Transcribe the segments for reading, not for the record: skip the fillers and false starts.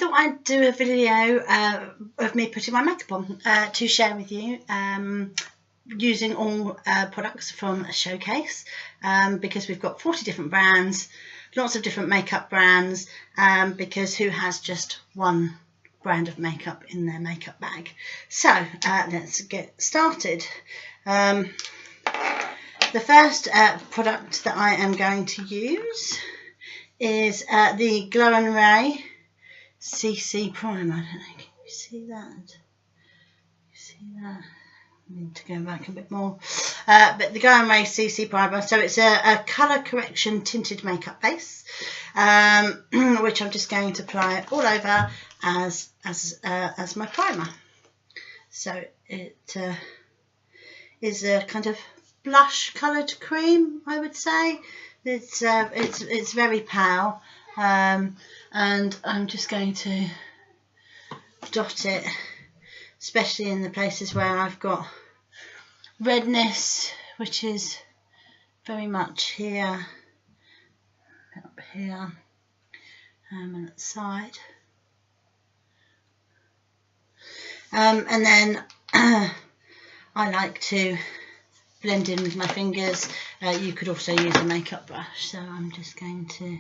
thought I'd do a video of me putting my makeup on to share with you, using all products from a showcase, because we've got 40 different brands, lots of different makeup brands, because who has just one brand of makeup in their makeup bag? So let's get started. The first product that I am going to use is the GLO RAY CC Primer. I don't know, can you see that? You see that? I need to go back a bit more. But the GLO RAY CC Primer, so it's a colour correction tinted makeup base, which I'm just going to apply all over as my primer. So it is a kind of blush coloured cream, I would say. It's very pale, and I'm just going to dot it, especially in the places where I've got redness, which is very much here, up here, and at the side. And then I like to blend in with my fingers. You could also use a makeup brush, so I'm just going to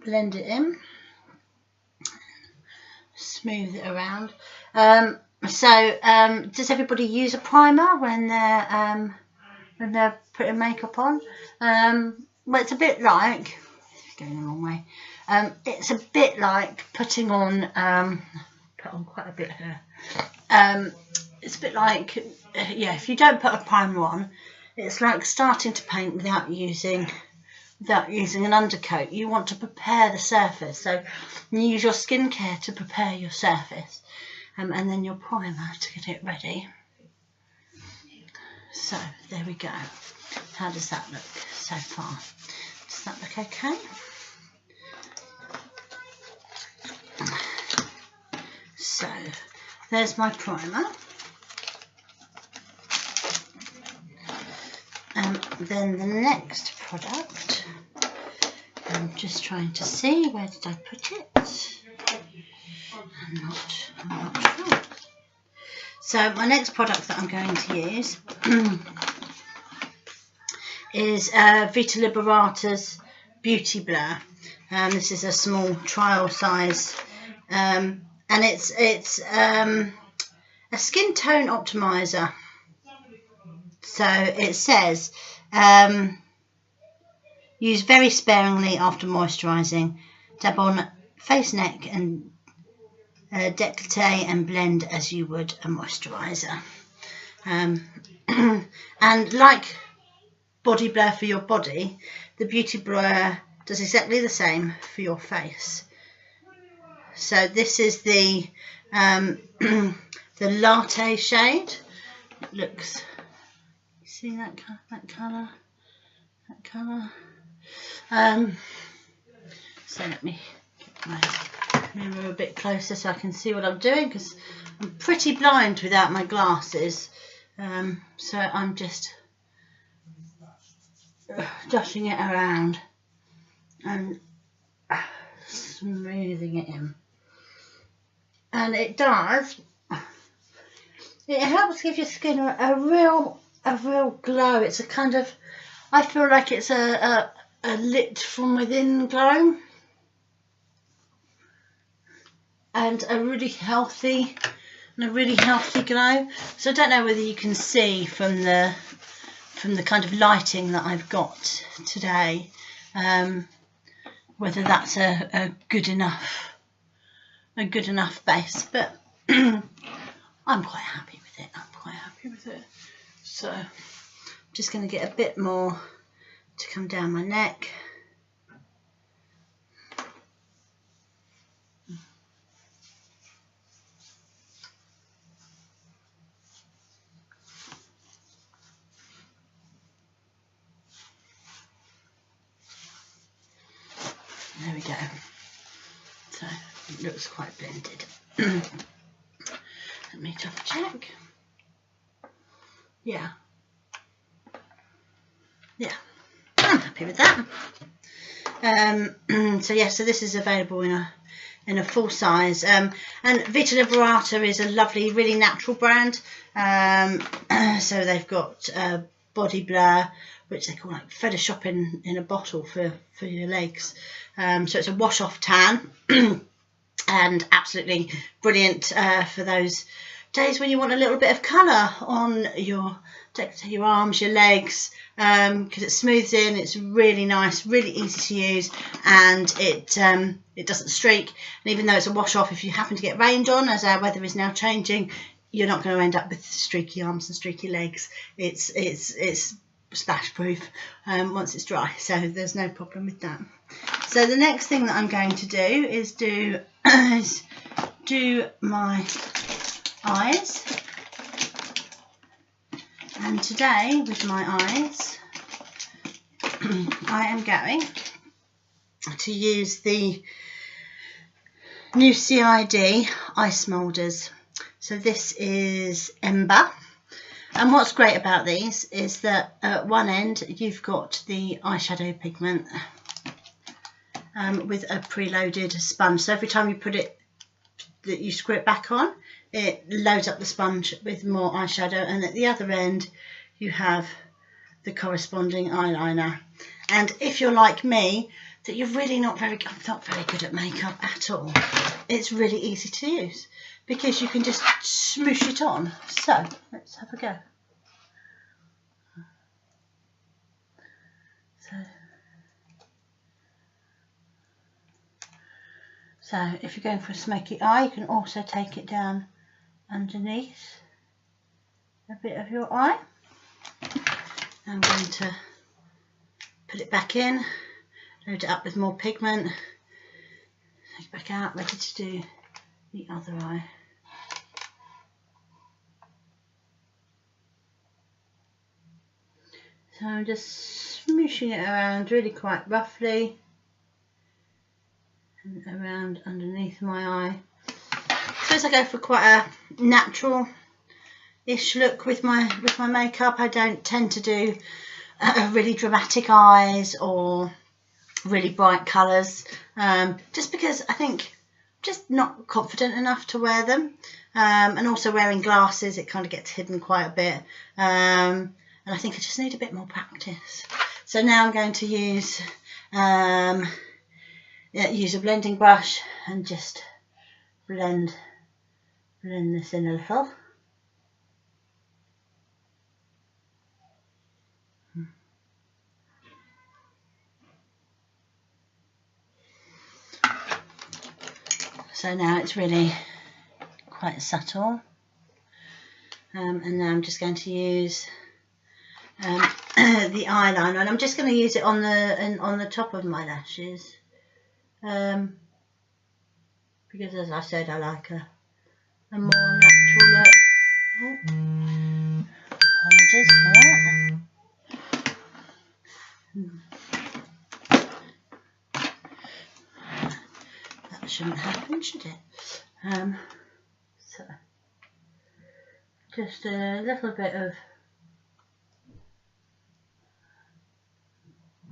blend it in, smooth it around. Does everybody use a primer when they're putting makeup on? Well, it's a bit like, it's going the wrong way. It's a bit like putting on, put on quite a bit here. It's a bit like, yeah, if you don't put a primer on, it's like starting to paint without using an undercoat. You want to prepare the surface, so you use your skincare to prepare your surface, and then your primer to get it ready. So there we go. How does that look so far? Does that look okay? So there's my primer. Then the next product, I'm just trying to see, where did I put it? I'm not sure. So my next product that I'm going to use is Vita Liberata's Beauty Blur. This is a small trial size, and it's a skin tone optimizer. So it says, use very sparingly after moisturising. Dab on face, neck and décolleté and blend as you would a moisturiser. And like Body Blur for your body, the Beauty Blur does exactly the same for your face. So this is the the latte shade. It looks, see that colour? So let me get my mirror a bit closer so I can see what I'm doing, because I'm pretty blind without my glasses. So I'm just dotting it around and smoothing it in. And it helps give your skin a real glow. It's a kind of, I feel like it's a lit from within glow, and a really healthy glow. So I don't know whether you can see from the kind of lighting that I've got today, whether that's a good enough base, but I'm quite happy with it. So I'm just going to get a bit more to come down my neck. There we go. So it looks quite blended. Let me double check. Yeah, I'm happy with that. So yeah, so this is available in in a full size. And Vita Liberata is a lovely, really natural brand. So they've got body blur, which they call like Photoshop in a bottle for your legs. So it's a wash off tan and absolutely brilliant for those days when you want a little bit of colour on your arms, your legs, because it smooths in. It's really nice, really easy to use, and it doesn't streak. And even though it's a wash off, if you happen to get rained on, as our weather is now changing, you're not going to end up with streaky arms and streaky legs. It's splash proof once it's dry, so there's no problem with that. So the next thing that I'm going to do is do my eyes. And today with my eyes I am going to use the new CID i-Smoulders. So this is Ember, and what's great about these is that at one end you've got the eyeshadow pigment with a preloaded sponge, so every time you put it, that you screw it back on, it loads up the sponge with more eyeshadow, and at the other end you have the corresponding eyeliner. And if you're like me, that you're really not very good at makeup at all, it's really easy to use because you can just smoosh it on. So let's have a go. So if you're going for a smoky eye, you can also take it down underneath a bit of your eye. I'm going to put it back in, load it up with more pigment, take it back out, ready to do the other eye. So I'm just smooshing it around really quite roughly and around underneath my eye. I suppose I go for quite a natural-ish look with my makeup. I don't tend to do really dramatic eyes or really bright colours, just because I think I'm just not confident enough to wear them, and also wearing glasses, it kind of gets hidden quite a bit, and I think I just need a bit more practice. So now I'm going to use a blending brush and just blend this in a little. So now it's really quite subtle, and now I'm just going to use the eyeliner, and I'm just going to use it on the top of my lashes, because as I said, I like a more natural look. Oh, apologies for that. That shouldn't happen, should it? So just a little bit of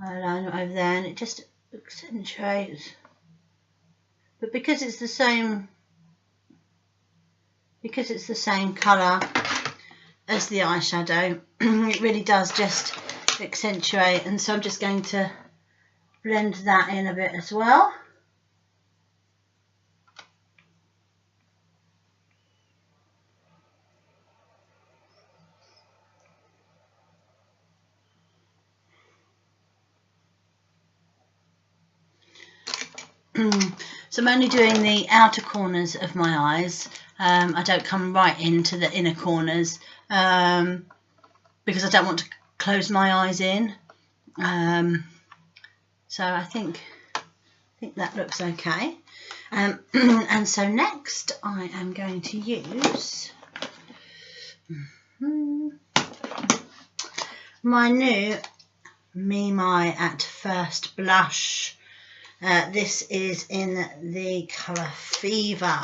eyeliner over there, and it just accentuates. But because it's the same colour as the eyeshadow, it really does just accentuate, and so I'm just going to blend that in a bit as well. So I'm only doing the outer corners of my eyes. I don't come right into the inner corners, because I don't want to close my eyes in. So I think that looks okay. And so next I am going to use my new MEMI at First Blush. This is in the colour Fever,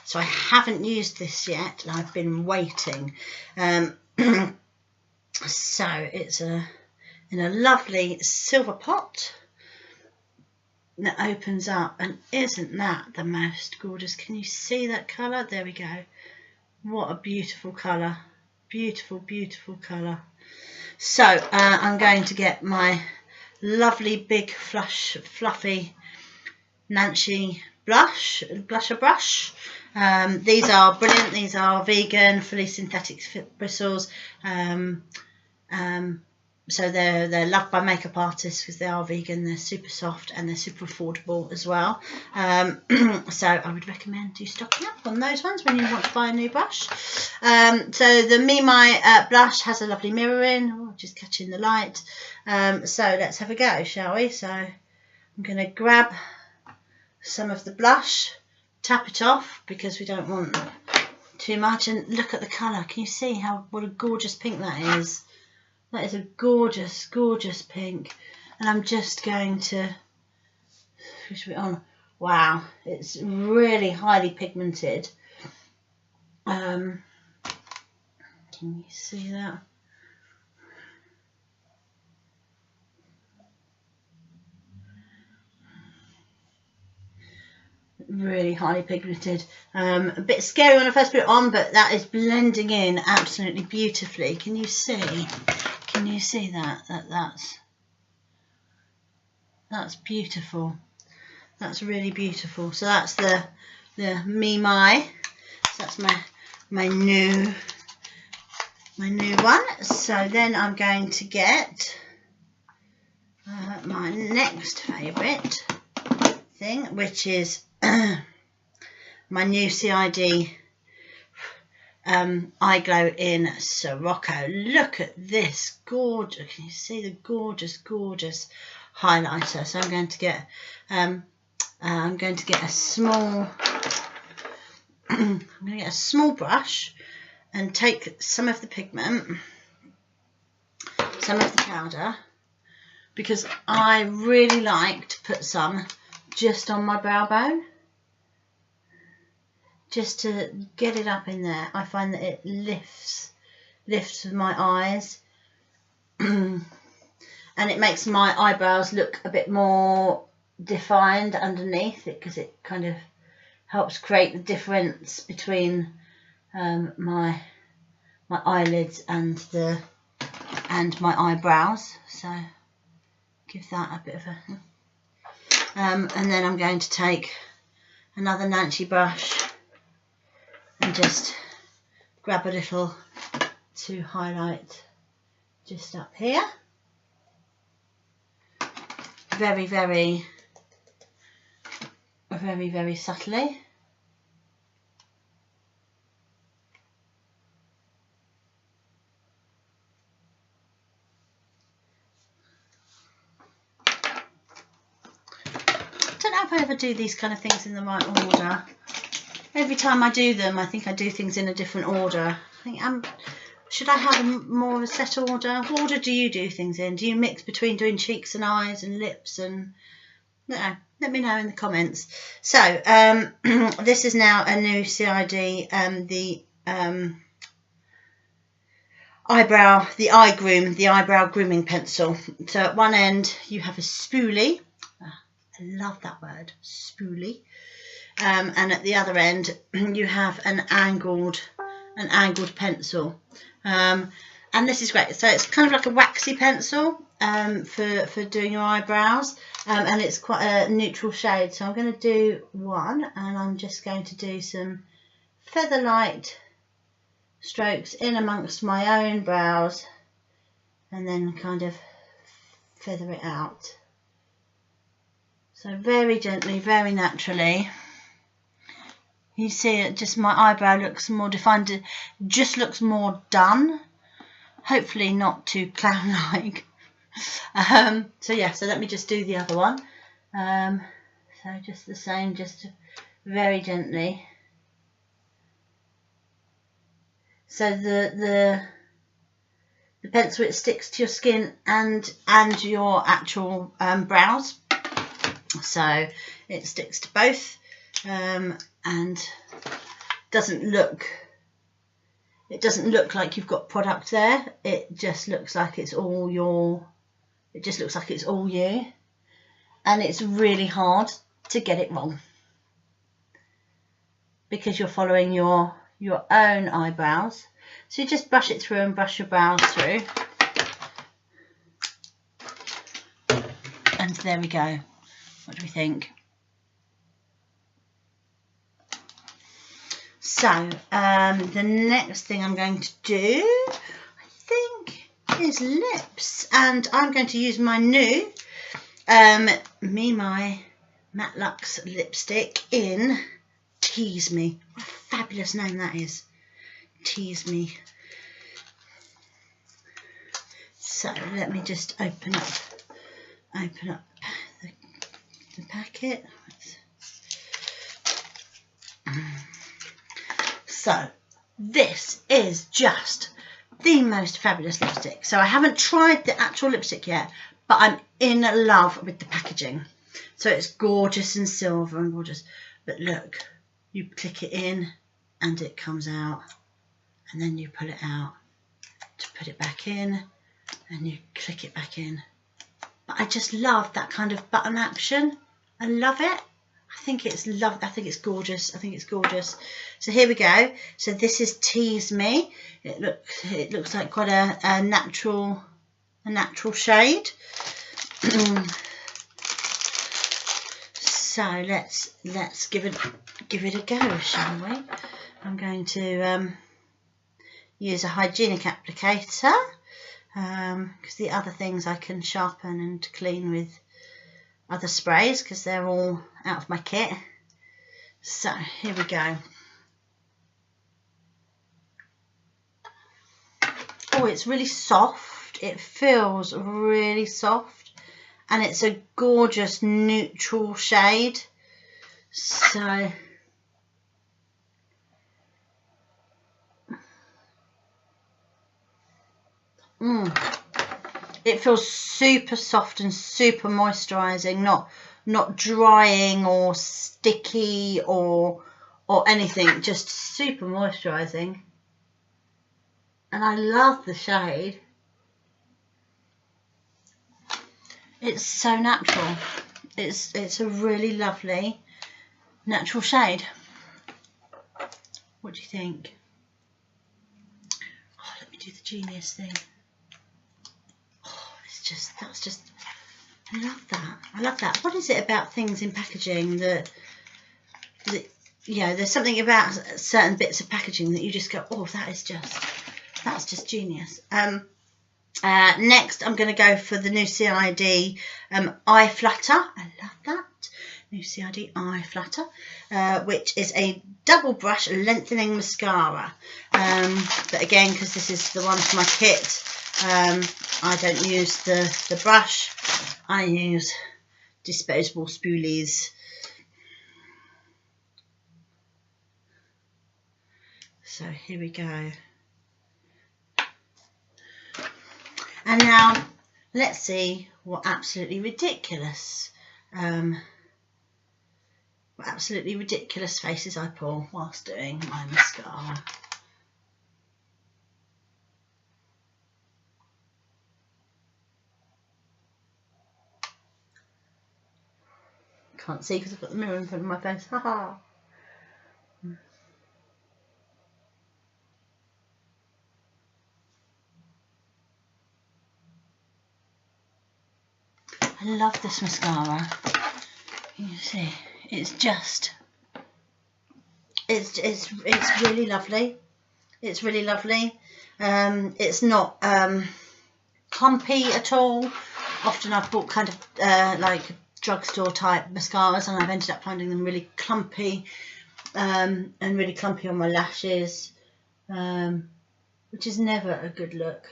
so I haven't used this yet, and I've been waiting. So it's in a lovely silver pot, that opens up, and isn't that the most gorgeous? Can you see that colour? There we go. What a beautiful colour. Beautiful, beautiful colour. So I'm going to get my lovely big fluffy Nancy blusher brush. These are brilliant. These are vegan, fully synthetic bristles. So they're loved by makeup artists because they are vegan. They're super soft and they're super affordable as well. So I would recommend you stocking up on those ones when you want to buy a new brush. So the MEMI blush has a lovely mirror in, just catching the light. So let's have a go, shall we? So I'm going to grab some of the blush, tap it off because we don't want too much, and look at the colour. Can you see what a gorgeous pink that is? That is a gorgeous, gorgeous pink. And I'm just going to switch it on. Wow, it's really highly pigmented. Can you see that? Really highly pigmented. A bit scary when I first put it on, but that is blending in absolutely beautifully. Can you see? Can you see that? That's beautiful. That's really beautiful. So that's the MEMI. So that's my new one. So then I'm going to get my next favourite thing, which is my new CID i-Glow in Sirocco. Look at this gorgeous. Can you see the gorgeous, gorgeous highlighter? So I'm going to get a small I'm going to get a small brush and take some of the pigment, some of the powder, because I really like to put some just on my brow bone, just to get it up in there. I find that it lifts my eyes and it makes my eyebrows look a bit more defined underneath it, because it kind of helps create the difference between my eyelids and my eyebrows. So give that a bit of a and then I'm going to take another Nancy brush and just grab a little to highlight just up here. Very, very, very, very subtly. I don't know if I ever do these kind of things in the right order. Every time I do them, I think I do things in a different order. I think should I have more of a set order? What order do you do things in? Do you mix between doing cheeks and eyes and lips? And no, let me know in the comments. So this is now a new CID, the eyebrow, the i-Groom, the eyebrow grooming pencil. So at one end you have a spoolie. I love that word, spoolie. And at the other end you have an angled pencil. And this is great. So it's kind of like a waxy pencil for doing your eyebrows, and it's quite a neutral shade. So I'm going to do one, and I'm just going to do some feather light strokes in amongst my own brows, and then kind of feather it out. So very gently, very naturally. You see it, just my eyebrow looks more defined, it just looks more done. Hopefully not too clown-like. So yeah, so let me just do the other one. So just the same, just very gently. So the pencil, it sticks to your skin and your actual brows. So it sticks to both. And doesn't look like you've got product there. It just looks like it's all you. and it's really hard to get it wrong because you're following your own eyebrows. So you just brush it through and brush your brows through. And there we go. What do we think? So the next thing I'm going to do, I think, is lips. And I'm going to use my new MEMI Matte Luxe lipstick in Tease Me. What a fabulous name that is. Tease Me. So let me just open up the packet. So this is just the most fabulous lipstick. So I haven't tried the actual lipstick yet, but I'm in love with the packaging. So it's gorgeous and silver and gorgeous. But look, you click it in and it comes out, and then you pull it out to put it back in, and you click it back in. But I just love that kind of button action. I love it. I think it's gorgeous. I think it's gorgeous. So here we go. So this is Tease Me. It looks like quite a natural shade. So let's give it a go, shall we? I'm going to use a hygienic applicator because the other things I can sharpen and clean with other sprays because they're all out of my kit. So here we go. Oh, it's really soft. It feels really soft, and it's a gorgeous neutral shade. So it feels super soft and super moisturising, not drying or sticky or anything, just super moisturising. And I love the shade. It's so natural. It's a really lovely natural shade. What do you think? Oh, let me do the genius thing. That's just, I love that. I love that. What is it about things in packaging that you know, there's something about certain bits of packaging that you just go, oh, that's just genius. Next, I'm going to go for the new CID i-Flutter. I love that. New CID i-Flutter, which is a double brush lengthening mascara. But again, because this is the one for my kit, I don't use the brush. I use disposable spoolies. So here we go. And now let's see what absolutely ridiculous faces I pull whilst doing my mascara. Can't see because I've got the mirror in front of my face. Haha. I love this mascara. You see, it's really lovely. It's really lovely. It's not clumpy at all. Often I've bought kind of like drugstore type mascaras, and I've ended up finding them really clumpy, and really clumpy on my lashes, which is never a good look.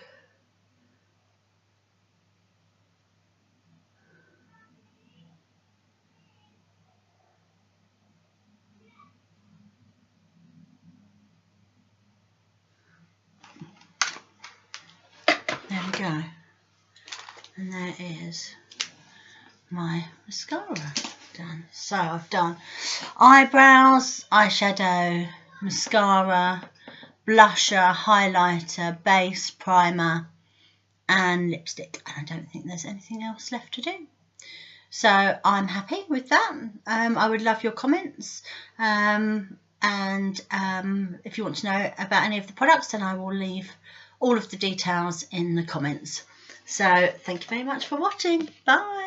There we go, and there is my mascara done. So I've done eyebrows, eyeshadow, mascara, blusher, highlighter, base, primer and lipstick, and I don't think there's anything else left to do. So I'm happy with that. I would love your comments. And if you want to know about any of the products, then I will leave all of the details in the comments. So thank you very much for watching. Bye.